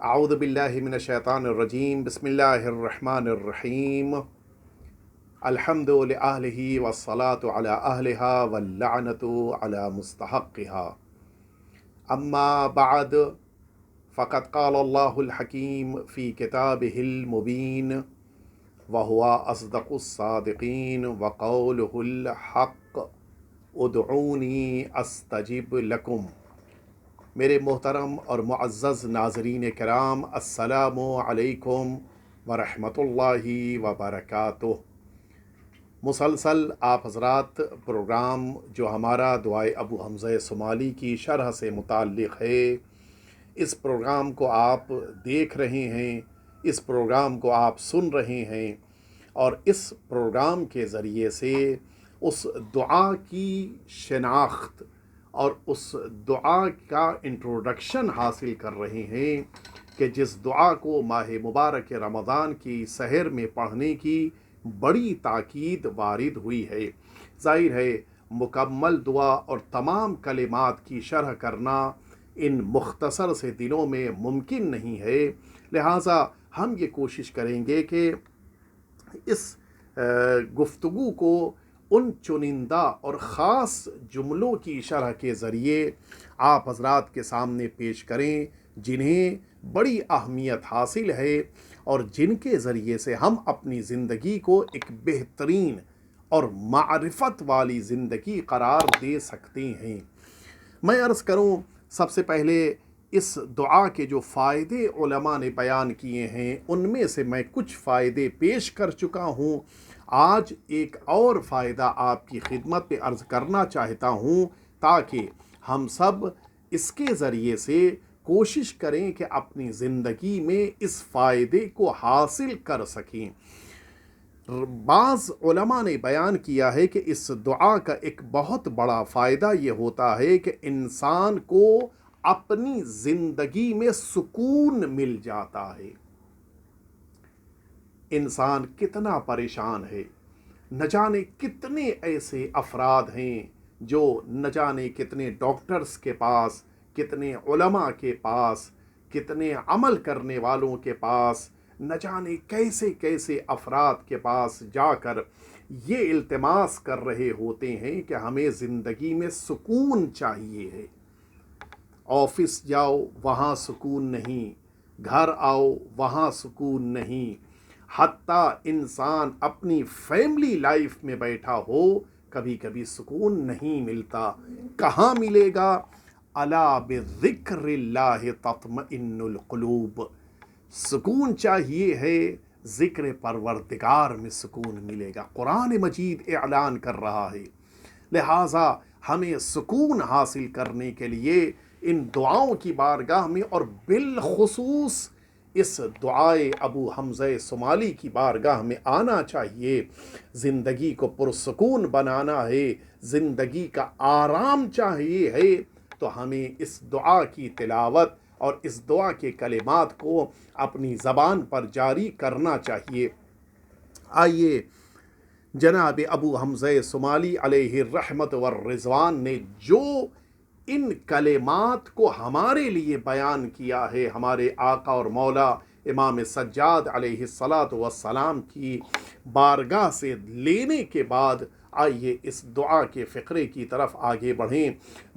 اعوذ باللہ من الشیطان الرجیم بسم اللہ الرحمن الرحیم الحمد للہ والصلاة علی اہلہا واللعنۃ علی مستحقہا اما بعد فقد قال اللہ الحکیم فی کتابہ المبین وہو اصدق الصادقین وقولہ الحق ادعونی استجب لکم۔ میرے محترم اور معزز ناظرین کرام، السلام علیکم ورحمۃ اللہ وبرکاتہ۔ مسلسل آپ حضرات پروگرام جو ہمارا دعائے ابو حمزہ صومالی کی شرح سے متعلق ہے، اس پروگرام کو آپ دیکھ رہے ہیں، اس پروگرام کو آپ سن رہے ہیں، اور اس پروگرام کے ذریعے سے اس دعا کی شناخت اور اس دعا کا انٹروڈکشن حاصل کر رہے ہیں کہ جس دعا کو ماہ مبارک رمضان کی سحر میں پڑھنے کی بڑی تاکید وارد ہوئی ہے۔ ظاہر ہے مکمل دعا اور تمام کلمات کی شرح کرنا ان مختصر سے دنوں میں ممکن نہیں ہے، لہٰذا ہم یہ کوشش کریں گے کہ اس گفتگو کو ان چنندہ اور خاص جملوں کی شرح کے ذریعے آپ حضرات کے سامنے پیش کریں جنہیں بڑی اہمیت حاصل ہے اور جن کے ذریعے سے ہم اپنی زندگی کو ایک بہترین اور معرفت والی زندگی قرار دے سکتے ہیں۔ میں عرض کروں، سب سے پہلے اس دعا کے جو فائدے علماء نے بیان کیے ہیں ان میں سے میں کچھ فائدے پیش کر چکا ہوں۔ آج ایک اور فائدہ آپ کی خدمت میں عرض کرنا چاہتا ہوں تاکہ ہم سب اس کے ذریعے سے کوشش کریں کہ اپنی زندگی میں اس فائدے کو حاصل کر سکیں۔ بعض علماء نے بیان کیا ہے کہ اس دعا کا ایک بہت بڑا فائدہ یہ ہوتا ہے کہ انسان کو اپنی زندگی میں سکون مل جاتا ہے۔ انسان کتنا پریشان ہے، نہ جانے کتنے ایسے افراد ہیں جو نہ جانے کتنے ڈاکٹرز کے پاس، کتنے علماء کے پاس، کتنے عمل کرنے والوں کے پاس، نہ جانے کیسے کیسے افراد کے پاس جا کر یہ التماس کر رہے ہوتے ہیں کہ ہمیں زندگی میں سکون چاہیے ہے۔ آفس جاؤ وہاں سکون نہیں، گھر آؤ وہاں سکون نہیں، حتیٰ انسان اپنی فیملی لائف میں بیٹھا ہو کبھی کبھی سکون نہیں ملتا۔ کہاں ملے گا؟ الا بذکر اللہ تطمئن القلوب۔ سکون چاہیے ہے، ذکر پروردگار میں سکون ملے گا۔ قرآن مجید اعلان کر رہا ہے، لہٰذا ہمیں سکون حاصل کرنے کے لیے ان دعاؤں کی بارگاہ میں اور بالخصوص اس دعائے ابو حمزہ صومالی کی بارگاہ میں آنا چاہیے۔ زندگی کو پرسکون بنانا ہے، زندگی کا آرام چاہیے ہے، تو ہمیں اس دعا کی تلاوت اور اس دعا کے کلمات کو اپنی زبان پر جاری کرنا چاہیے۔ آئیے جناب ابو حمزہ صومالی علیہ الرحمت والرضوان نے جو ان کلمات کو ہمارے لیے بیان کیا ہے، ہمارے آقا اور مولا امام سجاد علیہ الصلاۃ والسلام کی بارگاہ سے لینے کے بعد آئیے اس دعا کے فقرے کی طرف آگے بڑھیں۔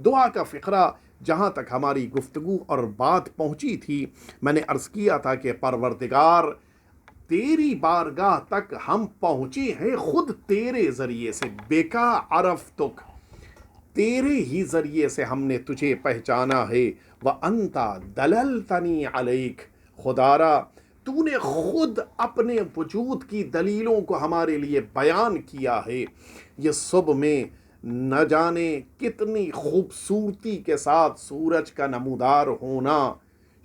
دعا کا فقرہ جہاں تک ہماری گفتگو اور بات پہنچی تھی، میں نے عرض کیا تھا کہ پروردگار تیری بارگاہ تک ہم پہنچے ہیں خود تیرے ذریعے سے، بیکا عرفتک، تیرے ہی ذریعے سے ہم نے تجھے پہچانا ہے۔ وَأَنْتَ دَلَلْتَنِي عَلَيْكَ، خدارا تو نے خود اپنے وجود کی دلیلوں کو ہمارے لیے بیان کیا ہے۔ یہ صبح میں نہ جانے کتنی خوبصورتی کے ساتھ سورج کا نمودار ہونا،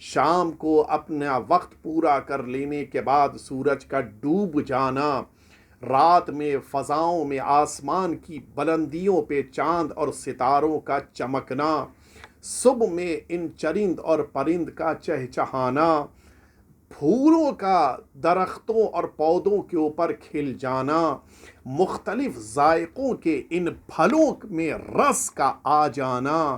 شام کو اپنا وقت پورا کر لینے کے بعد سورج کا ڈوب جانا، رات میں فضاؤں میں آسمان کی بلندیوں پہ چاند اور ستاروں کا چمکنا، صبح میں ان چرند اور پرند کا چہچہانا، پھولوں کا درختوں اور پودوں کے اوپر کھل جانا، مختلف ذائقوں کے ان پھلوں میں رس کا آ جانا،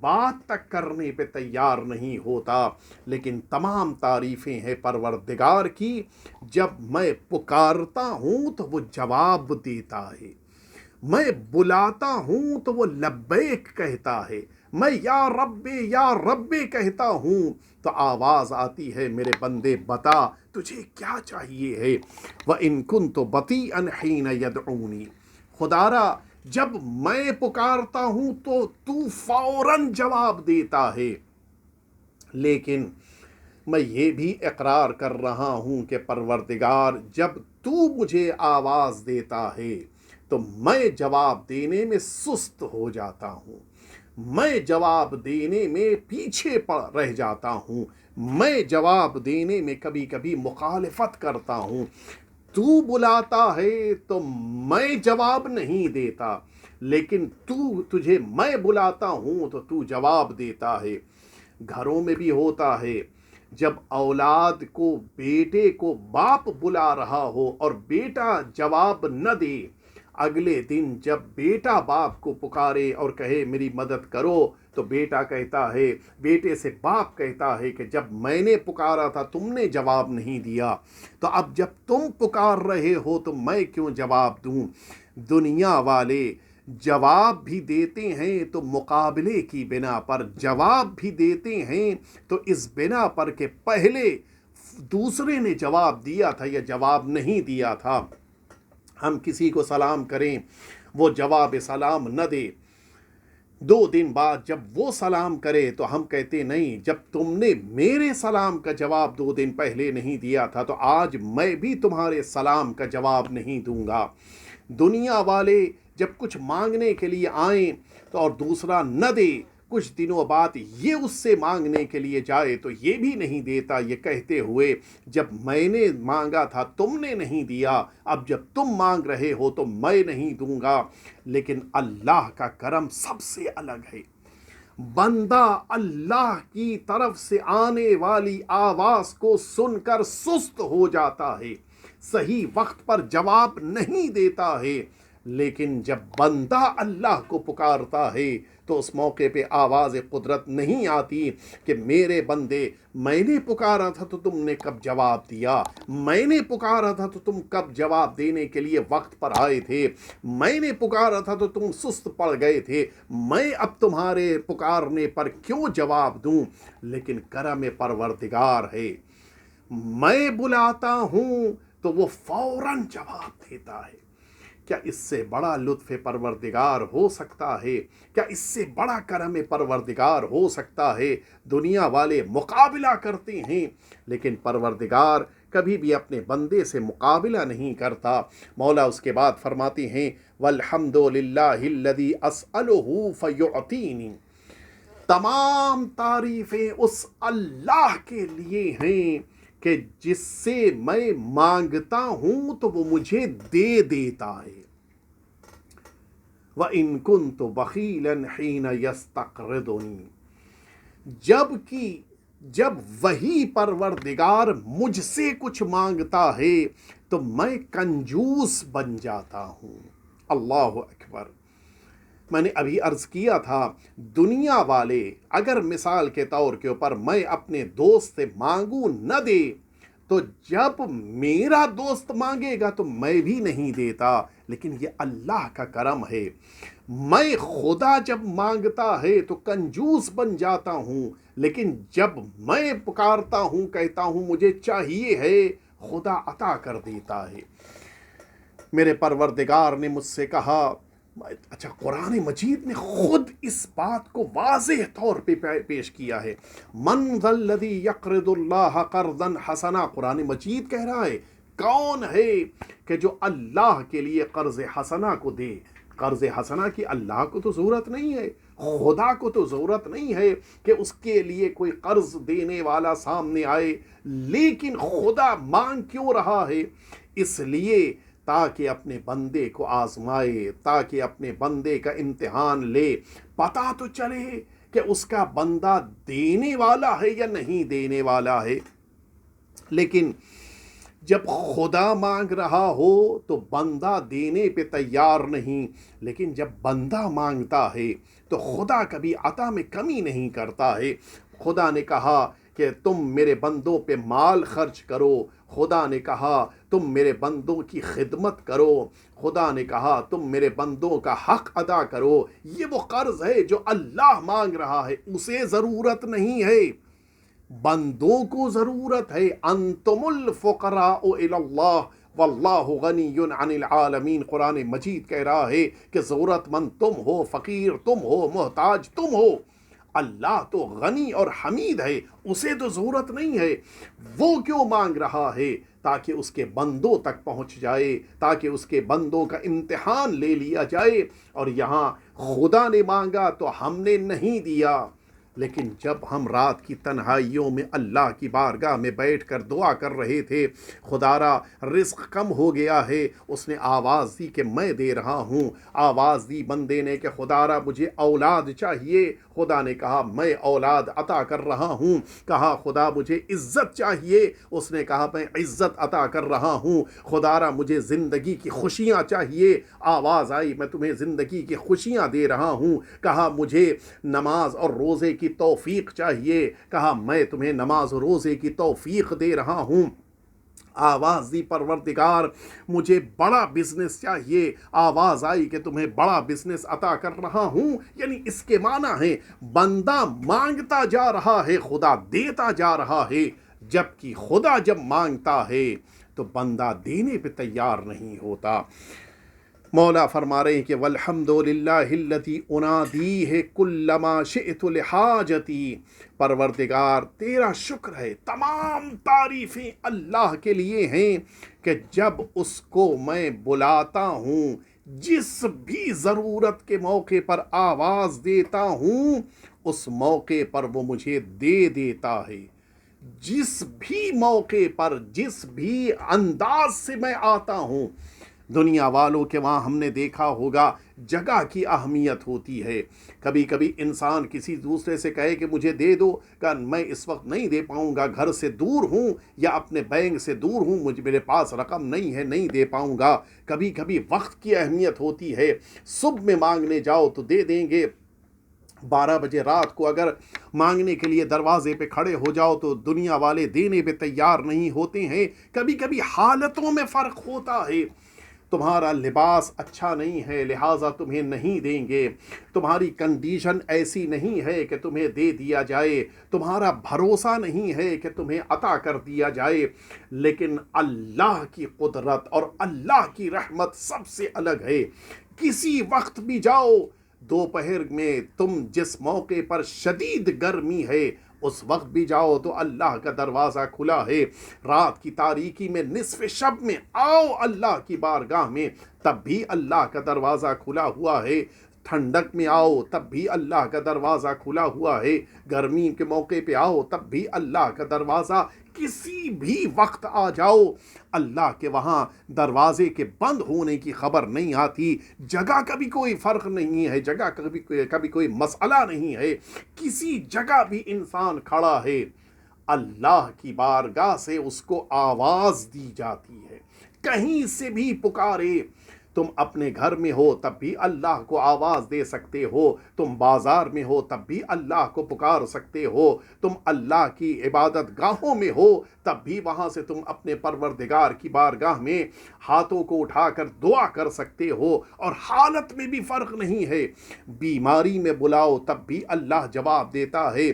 بات تک کرنے پہ تیار نہیں ہوتا، لیکن تمام تعریفیں ہیں پروردگار کی، جب میں پکارتا ہوں تو وہ جواب دیتا ہے، میں بلاتا ہوں تو وہ لبیک کہتا ہے، میں یا رب کہتا ہوں تو آواز آتی ہے میرے بندے بتا تجھے کیا چاہیے ہے۔ وَإِن كُنتُ بَطِيئًا حِينَ يَدْعُونِي، خدارا جب میں پکارتا ہوں تو فوراً جواب دیتا ہے، لیکن میں یہ بھی اقرار کر رہا ہوں کہ پروردگار جب تو مجھے آواز دیتا ہے تو میں جواب دینے میں سست ہو جاتا ہوں، میں جواب دینے میں پیچھے رہ جاتا ہوں، میں جواب دینے میں کبھی کبھی مخالفت کرتا ہوں، تو بلاتا ہے تو میں جواب نہیں دیتا، لیکن تجھے میں بلاتا ہوں تو تو جواب دیتا ہے۔ گھروں میں بھی ہوتا ہے، جب اولاد کو، بیٹے کو باپ بلا رہا ہو اور بیٹا جواب نہ دے، اگلے دن جب بیٹا باپ کو پکارے اور کہے میری مدد کرو تو بیٹا کہتا ہے، بیٹے سے باپ کہتا ہے کہ جب میں نے پکارا تھا تم نے جواب نہیں دیا، تو اب جب تم پکار رہے ہو تو میں کیوں جواب دوں۔ دنیا والے جواب بھی دیتے ہیں تو مقابلے کی بنا پر، جواب بھی دیتے ہیں تو اس بنا پر کہ پہلے دوسرے نے جواب دیا تھا یا جواب نہیں دیا تھا۔ ہم کسی کو سلام کریں، وہ جواب سلام نہ دے، 2 دن بعد جب وہ سلام کرے تو ہم کہتے نہیں، جب تم نے میرے سلام کا جواب 2 دن پہلے نہیں دیا تھا تو آج میں بھی تمہارے سلام کا جواب نہیں دوں گا۔ دنیا والے جب کچھ مانگنے کے لیے آئیں تو اور دوسرا نہ دے، کچھ دنوں بعد یہ اس سے مانگنے کے لیے جائے تو یہ بھی نہیں دیتا، یہ کہتے ہوئے جب میں نے مانگا تھا تم نے نہیں دیا، اب جب تم مانگ رہے ہو تو میں نہیں دوں گا۔ لیکن اللہ کا کرم سب سے الگ ہے، بندہ اللہ کی طرف سے آنے والی آواز کو سن کر سست ہو جاتا ہے، صحیح وقت پر جواب نہیں دیتا ہے، لیکن جب بندہ اللہ کو پکارتا ہے تو اس موقع پہ آواز قدرت نہیں آتی کہ میرے بندے میں نے پکارا تھا تو تم نے کب جواب دیا، میں نے پکارا تھا تو تم کب جواب دینے کے لیے وقت پر آئے تھے، میں نے پکارا تھا تو تم سست پڑ گئے تھے، میں اب تمہارے پکارنے پر کیوں جواب دوں۔ لیکن کرم پروردگار ہے، میں بلاتا ہوں تو وہ فوراً جواب دیتا ہے۔ کیا اس سے بڑا لطف پروردگار ہو سکتا ہے؟ کیا اس سے بڑا کرم پروردگار ہو سکتا ہے؟ دنیا والے مقابلہ کرتے ہیں لیکن پروردگار کبھی بھی اپنے بندے سے مقابلہ نہیں کرتا۔ مولا اس کے بعد فرماتے ہیں والحمد للہ الذی اسألہ فیعطینی، تمام تعریفیں اس اللہ کے لیے ہیں کہ جس سے میں مانگتا ہوں تو وہ مجھے دے دیتا ہے۔ وَإِن كُنتُ بَخِيلًا حِينَ يَسْتَقْرِضُنِي، جب وہی پروردگار مجھ سے کچھ مانگتا ہے تو میں کنجوس بن جاتا ہوں۔ اللہ اکبر۔ میں نے ابھی عرض کیا تھا، دنیا والے اگر مثال کے طور کے اوپر میں اپنے دوست سے مانگوں نہ دے تو جب میرا دوست مانگے گا تو میں بھی نہیں دیتا، لیکن یہ اللہ کا کرم ہے، میں خدا جب مانگتا ہے تو کنجوس بن جاتا ہوں، لیکن جب میں پکارتا ہوں کہتا ہوں مجھے چاہیے ہے، خدا عطا کر دیتا ہے۔ میرے پروردگار نے مجھ سے کہا، اچھا قرآن مجید نے خود اس بات کو واضح طور پہ پیش کیا ہے، من ذا الذی یقرض اللہ قرضا حسنا، قرآن مجید کہہ رہا ہے کون ہے کہ جو اللہ کے لیے قرض حسنا کو دے۔ قرض حسنا کی اللہ کو تو ضرورت نہیں ہے، خدا کو تو ضرورت نہیں ہے کہ اس کے لیے کوئی قرض دینے والا سامنے آئے، لیکن خدا مانگ کیوں رہا ہے؟ اس لیے تاکہ اپنے بندے کو آزمائے، تاکہ اپنے بندے کا امتحان لے، پتہ تو چلے کہ اس کا بندہ دینے والا ہے یا نہیں دینے والا ہے۔ لیکن جب خدا مانگ رہا ہو تو بندہ دینے پہ تیار نہیں، لیکن جب بندہ مانگتا ہے تو خدا کبھی عطا میں کمی نہیں کرتا ہے۔ خدا نے کہا کہ تم میرے بندوں پہ مال خرچ کرو، خدا نے کہا تم میرے بندوں کی خدمت کرو، خدا نے کہا تم میرے بندوں کا حق ادا کرو۔ یہ وہ قرض ہے جو اللہ مانگ رہا ہے، اسے ضرورت نہیں ہے، بندوں کو ضرورت ہے۔ انتم الفقراء الی اللہ واللہ غنی عن العالمین، قرآن مجید کہہ رہا ہے کہ ضرورت مند تم ہو، فقیر تم ہو، محتاج تم ہو، اللہ تو غنی اور حمید ہے، اسے تو ضرورت نہیں ہے۔ وہ کیوں مانگ رہا ہے؟ تاکہ اس کے بندوں تک پہنچ جائے، تاکہ اس کے بندوں کا امتحان لے لیا جائے۔ اور یہاں خدا نے مانگا تو ہم نے نہیں دیا، لیکن جب ہم رات کی تنہائیوں میں اللہ کی بارگاہ میں بیٹھ کر دعا کر رہے تھے، خدارا رزق کم ہو گیا ہے، اس نے آواز دی کہ میں دے رہا ہوں۔ آواز دی بندے نے کہ خدارا مجھے اولاد چاہیے، خدا نے کہا میں اولاد عطا کر رہا ہوں۔ کہا خدا مجھے عزت چاہیے، اس نے کہا میں عزت عطا کر رہا ہوں۔ خدارا مجھے زندگی کی خوشیاں چاہیے، آواز آئی میں تمہیں زندگی کی خوشیاں دے رہا ہوں۔ کہا مجھے نماز اور روزے کی توفیق چاہیے، کہا میں تمہیں نماز و روزے کی توفیق دے رہا ہوں۔ آواز دی پروردگار مجھے بڑا بزنس چاہیے، آواز آئی کہ تمہیں بڑا بزنس عطا کر رہا ہوں۔ یعنی اس کے معنی ہے بندہ مانگتا جا رہا ہے، خدا دیتا جا رہا ہے، جبکہ خدا جب مانگتا ہے تو بندہ دینے پہ تیار نہیں ہوتا۔ مولا فرما رہے ہیں کہ والحمد للہ الذی انادیہ کلما شئت لحاجتی، پروردگار تیرا شکر ہے، تمام تعریفیں اللہ کے لیے ہیں کہ جب اس کو میں بلاتا ہوں، جس بھی ضرورت کے موقع پر آواز دیتا ہوں، اس موقع پر وہ مجھے دے دیتا ہے۔ جس بھی موقع پر، جس بھی انداز سے میں آتا ہوں، دنیا والوں کے وہاں ہم نے دیکھا ہوگا جگہ کی اہمیت ہوتی ہے۔ کبھی کبھی انسان کسی دوسرے سے کہے کہ مجھے دے دو، کہ میں اس وقت نہیں دے پاؤں گا، گھر سے دور ہوں یا اپنے بینک سے دور ہوں، میرے پاس رقم نہیں ہے، نہیں دے پاؤں گا۔ کبھی کبھی وقت کی اہمیت ہوتی ہے، صبح میں مانگنے جاؤ تو دے دیں گے، 12 بجے رات کو اگر مانگنے کے لیے دروازے پہ کھڑے ہو جاؤ تو دنیا والے دینے پہ تیار نہیں ہوتے ہیں۔ کبھی کبھی حالتوں میں فرق ہوتا ہے، تمہارا لباس اچھا نہیں ہے لہٰذا تمہیں نہیں دیں گے، تمہاری کنڈیشن ایسی نہیں ہے کہ تمہیں دے دیا جائے، تمہارا بھروسہ نہیں ہے کہ تمہیں عطا کر دیا جائے، لیکن اللہ کی قدرت اور اللہ کی رحمت سب سے الگ ہے۔ کسی وقت بھی جاؤ، دوپہر میں تم جس موقع پر شدید گرمی ہے اس وقت بھی جاؤ تو اللہ کا دروازہ کھلا ہے۔ رات کی تاریکی میں، نصف شب میں آؤ اللہ کی بارگاہ میں، تب بھی اللہ کا دروازہ کھلا ہوا ہے۔ ٹھنڈک میں آؤ تب بھی اللہ کا دروازہ کھلا ہوا ہے، گرمی کے موقع پہ آؤ تب بھی اللہ کا دروازہ، کسی بھی وقت آ جاؤ اللہ کے وہاں دروازے کے بند ہونے کی خبر نہیں آتی۔ جگہ کا بھی کوئی فرق نہیں ہے، جگہ کبھی کوئی مسئلہ نہیں ہے، کسی جگہ بھی انسان کھڑا ہے، اللہ کی بارگاہ سے اس کو آواز دی جاتی ہے، کہیں سے بھی پکارے۔ تم اپنے گھر میں ہو تب بھی اللہ کو آواز دے سکتے ہو، تم بازار میں ہو تب بھی اللہ کو پکار سکتے ہو، تم اللہ کی عبادت گاہوں میں ہو تب بھی وہاں سے تم اپنے پروردگار کی بارگاہ میں ہاتھوں کو اٹھا کر دعا کر سکتے ہو، اور حالت میں بھی فرق نہیں ہے۔ بیماری میں بلاؤ تب بھی اللہ جواب دیتا ہے،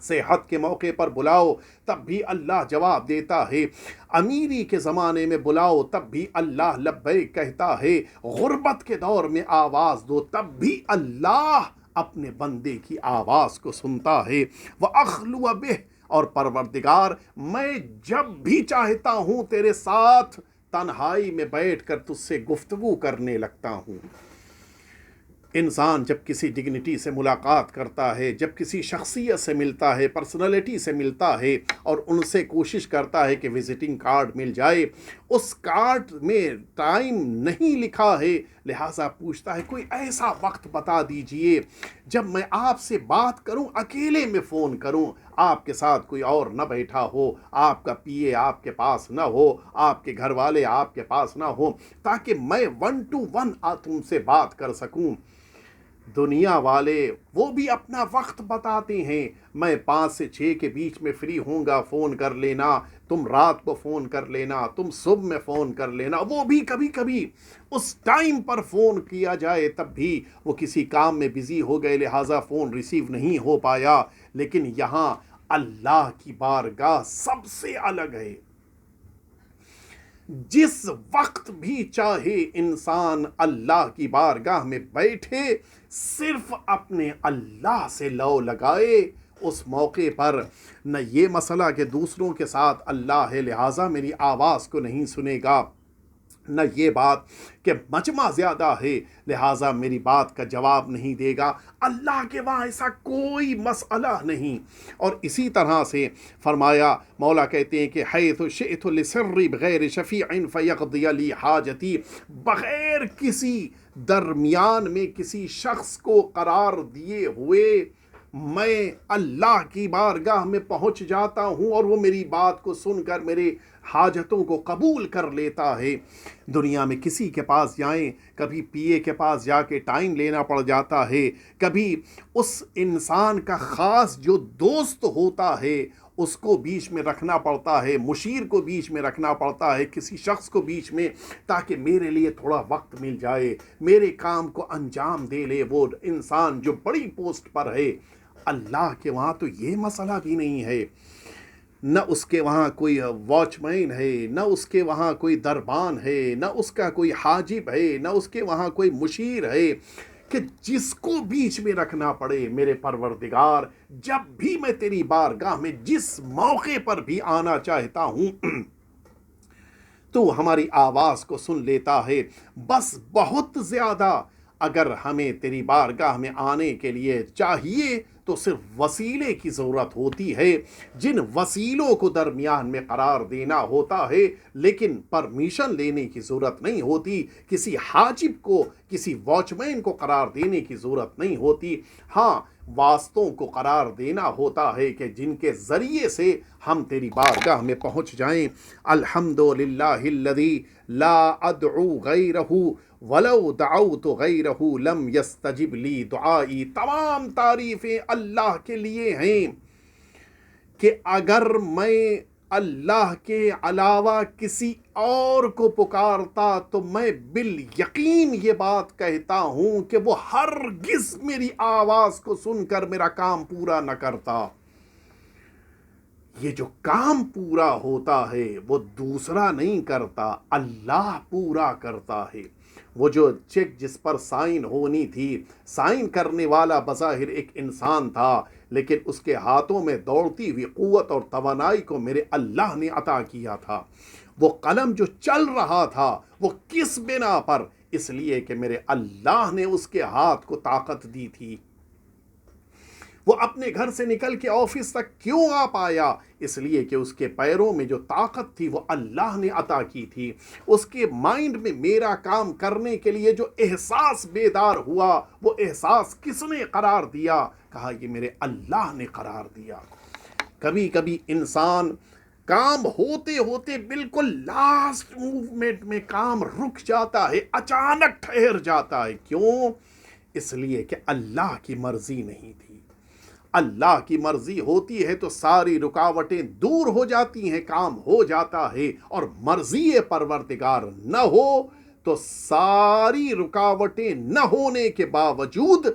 صحت کے موقع پر بلاؤ تب بھی اللہ جواب دیتا ہے، امیری کے زمانے میں بلاؤ تب بھی اللہ لبیک کہتا ہے، غربت کے دور میں آواز دو تب بھی اللہ اپنے بندے کی آواز کو سنتا ہے۔ وَأَخْلُوَ بِهِ، اور پروردگار میں جب بھی چاہتا ہوں تیرے ساتھ تنہائی میں بیٹھ کر تجھ سے گفتگو کرنے لگتا ہوں۔ انسان جب کسی ڈگنیٹی سے ملاقات کرتا ہے، جب کسی شخصیت سے ملتا ہے، پرسنالٹی سے ملتا ہے اور ان سے کوشش کرتا ہے کہ وزٹنگ کارڈ مل جائے، اس کارڈ میں ٹائم نہیں لکھا ہے، لہٰذا پوچھتا ہے کوئی ایسا وقت بتا دیجئے جب میں آپ سے بات کروں، اکیلے میں فون کروں، آپ کے ساتھ کوئی اور نہ بیٹھا ہو، آپ کا پی اے آپ کے پاس نہ ہو، آپ کے گھر والے آپ کے پاس نہ ہو، تاکہ میں 1 to 1 تم سے بات کر سکوں۔ دنیا والے وہ بھی اپنا وقت بتاتے ہیں، میں 5 سے 6 کے بیچ میں فری ہوں گا، فون کر لینا، تم رات کو فون کر لینا، تم صبح میں فون کر لینا۔ وہ بھی کبھی کبھی اس ٹائم پر فون کیا جائے تب بھی وہ کسی کام میں بزی ہو گئے، لہٰذا فون ریسیو نہیں ہو پایا۔ لیکن یہاں اللہ کی بارگاہ سب سے الگ ہے۔ جس وقت بھی چاہے انسان اللہ کی بارگاہ میں بیٹھے، صرف اپنے اللہ سے لو لگائے، اس موقع پر نہ یہ مسئلہ کہ دوسروں کے ساتھ اللہ ہے لہٰذا میری آواز کو نہیں سنے گا، نہ یہ بات کہ مجمع زیادہ ہے لہٰذا میری بات کا جواب نہیں دے گا۔ اللہ کے وہاں ایسا کوئی مسئلہ نہیں۔ اور اسی طرح سے فرمایا، مولا کہتے ہیں کہ حیث شئت لسری بغیر شفیع فیقضی لی حاجتی، بغیر کسی درمیان میں کسی شخص کو قرار دیے ہوئے میں اللہ کی بارگاہ میں پہنچ جاتا ہوں اور وہ میری بات کو سن کر میرے حاجتوں کو قبول کر لیتا ہے۔ دنیا میں کسی کے پاس جائیں، کبھی پی اے کے پاس جا کے ٹائم لینا پڑ جاتا ہے، کبھی اس انسان کا خاص جو دوست ہوتا ہے اس کو بیچ میں رکھنا پڑتا ہے، مشیر کو بیچ میں رکھنا پڑتا ہے، کسی شخص کو بیچ میں، تاکہ میرے لیے تھوڑا وقت مل جائے، میرے کام کو انجام دے لے وہ انسان جو بڑی پوسٹ پر ہے۔ اللہ کے وہاں تو یہ مسئلہ بھی نہیں ہے، نہ اس کے وہاں کوئی واچ مین ہے، نہ اس کے وہاں کوئی دربان ہے، نہ اس کا کوئی حاجب ہے، نہ اس کے وہاں کوئی مشیر ہے کہ جس کو بیچ میں رکھنا پڑے۔ میرے پروردگار، جب بھی میں تیری بارگاہ میں جس موقع پر بھی آنا چاہتا ہوں تو ہماری آواز کو سن لیتا ہے۔ بس بہت زیادہ اگر ہمیں تیری بارگاہ میں آنے کے لیے چاہیے تو صرف وسیلے کی ضرورت ہوتی ہے، جن وسیلوں کو درمیان میں قرار دینا ہوتا ہے، لیکن پرمیشن لینے کی ضرورت نہیں ہوتی، کسی حاجب کو، کسی واچ مین کو قرار دینے کی ضرورت نہیں ہوتی۔ ہاں، واسطوں کو قرار دینا ہوتا ہے کہ جن کے ذریعے سے ہم تیری بارگاہ میں پہنچ جائیں۔ الحمدللہ الذی لا ادعو غیرہ ولو دعوت غیرہ لم یستجب لی دعائی۔ تمام تعریفیں اللہ کے لیے ہیں کہ اگر میں اللہ کے علاوہ کسی اور کو پکارتا تو میں بالیقین یہ بات کہتا ہوں کہ وہ ہرگز میری آواز کو سن کر میرا کام پورا نہ کرتا۔ یہ جو کام پورا ہوتا ہے وہ دوسرا نہیں کرتا، اللہ پورا کرتا ہے۔ وہ جو چیک جس پر سائن ہونی تھی، سائن کرنے والا بظاہر ایک انسان تھا، لیکن اس کے ہاتھوں میں دوڑتی ہوئی قوت اور توانائی کو میرے اللہ نے عطا کیا تھا۔ وہ قلم جو چل رہا تھا وہ کس بنا پر؟ اس لیے کہ میرے اللہ نے اس کے ہاتھ کو طاقت دی تھی۔ وہ اپنے گھر سے نکل کے آفس تک کیوں آ پایا؟ اس لیے کہ اس کے پیروں میں جو طاقت تھی وہ اللہ نے عطا کی تھی۔ اس کے مائنڈ میں میرا کام کرنے کے لیے جو احساس بیدار ہوا، وہ احساس کس نے قرار دیا؟ کہا یہ میرے اللہ نے قرار دیا۔ کبھی کبھی انسان کام ہوتے ہوتے بالکل لاسٹ موومنٹ میں کام رک جاتا ہے، اچانک ٹھہر جاتا ہے۔ کیوں؟ اس لیے کہ اللہ کی مرضی نہیں تھی۔ اللہ کی مرضی ہوتی ہے تو ساری رکاوٹیں دور ہو جاتی ہیں، کام ہو جاتا ہے، اور مرضی پروردگار نہ ہو تو ساری رکاوٹیں نہ ہونے کے باوجود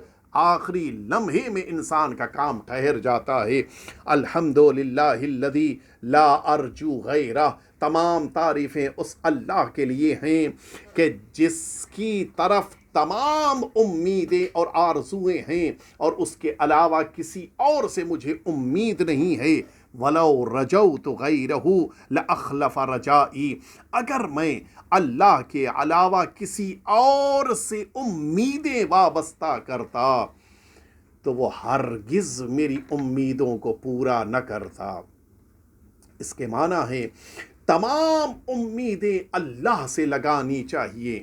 آخری لمحے میں انسان کا کام ٹھہر جاتا ہے۔ الحمدللہ الذی لا ارجو غیرہ۔ تمام تعریفیں اس اللہ کے لیے ہیں کہ جس کی طرف تمام امیدیں اور آرزویں ہیں، اور اس کے علاوہ کسی اور سے مجھے امید نہیں ہے۔ وَلَوْ رَجَوْتُ غَيْرَهُ لَأَخْلَفَ رَجَائِي۔ اگر میں اللہ کے علاوہ کسی اور سے امیدیں وابستہ کرتا تو وہ ہرگز میری امیدوں کو پورا نہ کرتا۔ اس کے معنی ہے تمام امیدیں اللہ سے لگانی چاہیے۔